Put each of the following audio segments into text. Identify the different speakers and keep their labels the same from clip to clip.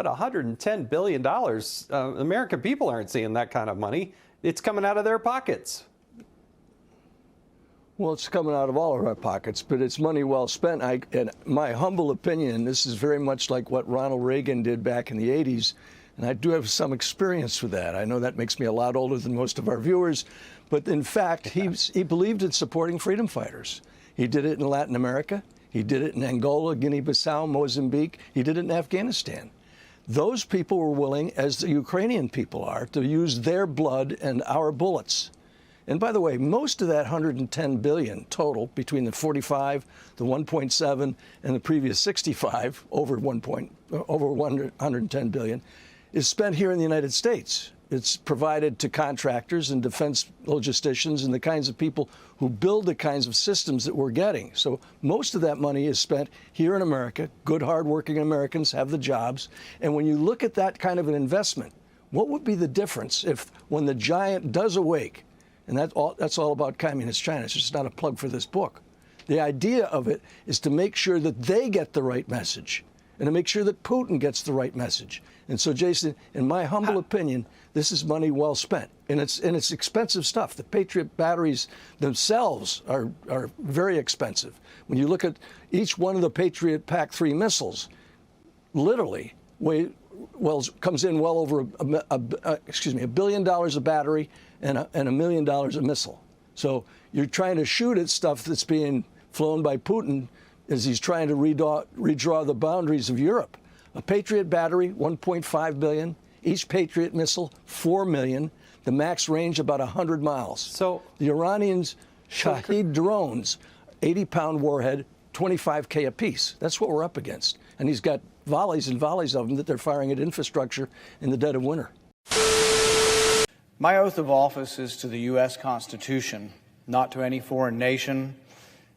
Speaker 1: But $110 billion, American people aren't seeing that kind of money. It's coming out of their pockets.
Speaker 2: Well, it's coming out of all of our pockets, but it's money well spent. In my humble opinion, this is very much like what Ronald Reagan did back in the 80s, and I do have some experience with that. I know that makes me a lot older than most of our viewers, but in fact, he believed in supporting freedom fighters. He did it in Latin America. He did it in Angola, Guinea-Bissau, Mozambique. He did it in Afghanistan. Those people were willing, as the Ukrainian people are, to use their blood and our bullets. And by the way, most of that $110 billion total, between the 45, the 1.7, and the previous 65, over $110 billion, is spent here in the United States. It's provided to contractors and defense logisticians and the kinds of people who build the kinds of systems that we're getting. So most of that money is spent here in America. Good, hardworking Americans have the jobs. And when you look at that kind of an investment, what would be the difference if, when the giant does awake, and that's all about communist China. It's just not a plug for this book. The idea of it is to make sure that they get the right message and to make sure that Putin gets the right message. And so, Jason, in my humble opinion, this is money well spent. And it's expensive stuff. The Patriot batteries themselves are very expensive. When you look at each one of the Patriot PAC-3 missiles, literally comes in well over $1 billion a battery and $1 million a missile. So you're trying to shoot at stuff that's being flown by Putin as he's trying to redraw the boundaries of Europe. A Patriot battery, $1.5 billion. Each Patriot missile, $4 million. The max range about 100 miles. So the Iranians, Shahed drones, 80-pound warhead, 25K apiece. That's what we're up against. And he's got volleys and volleys of them that they're firing at infrastructure in the dead of winter.
Speaker 3: My oath of office is to the U.S. Constitution, not to any foreign nation.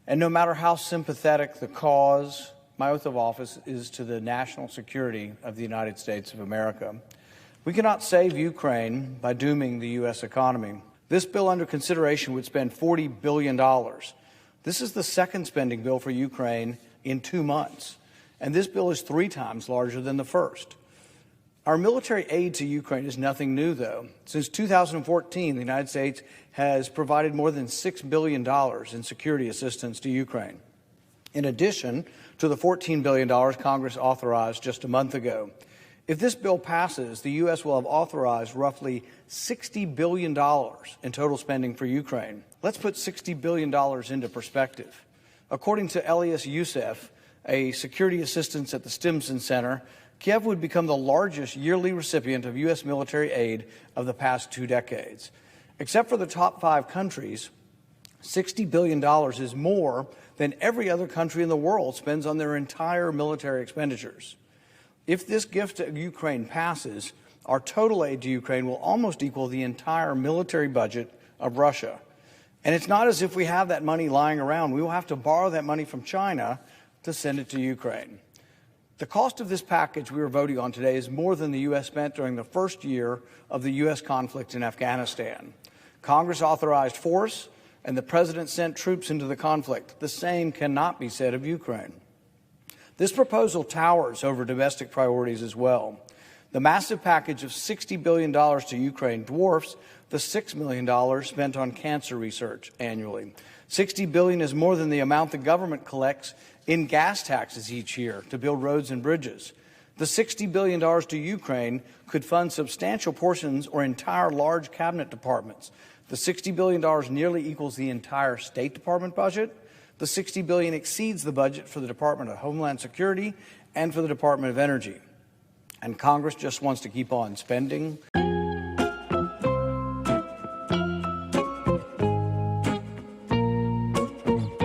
Speaker 3: And no matter how sympathetic the cause, my oath of office is to the national security of the United States of America. We cannot save Ukraine by dooming the U.S. economy. This bill under consideration would spend $40 billion. This is the second spending bill for Ukraine in 2 months. And this bill is 3 times larger than the first. Our military aid to Ukraine is nothing new, though. Since 2014, the United States has provided more than $6 billion in security assistance to Ukraine, in addition to the $14 billion Congress authorized just a month ago. If this bill passes, the U.S. will have authorized roughly $60 billion in total spending for Ukraine. Let's put $60 billion into perspective. According to Elias Youssef, a security assistant at the Stimson Center, Kiev would become the largest yearly recipient of U.S. military aid of the past 2 decades. Except for the top 5 countries, $60 billion is more than every other country in the world spends on their entire military expenditures. If this gift to Ukraine passes, our total aid to Ukraine will almost equal the entire military budget of Russia. And it's not as if we have that money lying around. We will have to borrow that money from China to send it to Ukraine. The cost of this package we are voting on today is more than the U.S. spent during the first year of the U.S. conflict in Afghanistan. Congress authorized force, and the president sent troops into the conflict. The same cannot be said of Ukraine. This proposal towers over domestic priorities as well. The massive package of $60 billion to Ukraine dwarfs the $6 million spent on cancer research annually. $60 billion is more than the amount the government collects in gas taxes each year to build roads and bridges. The $60 billion to Ukraine could fund substantial portions or entire large cabinet departments. The $60 billion nearly equals the entire State Department budget. The $60 billion exceeds the budget for the Department of Homeland Security and for the Department of Energy. And Congress just wants to keep on spending.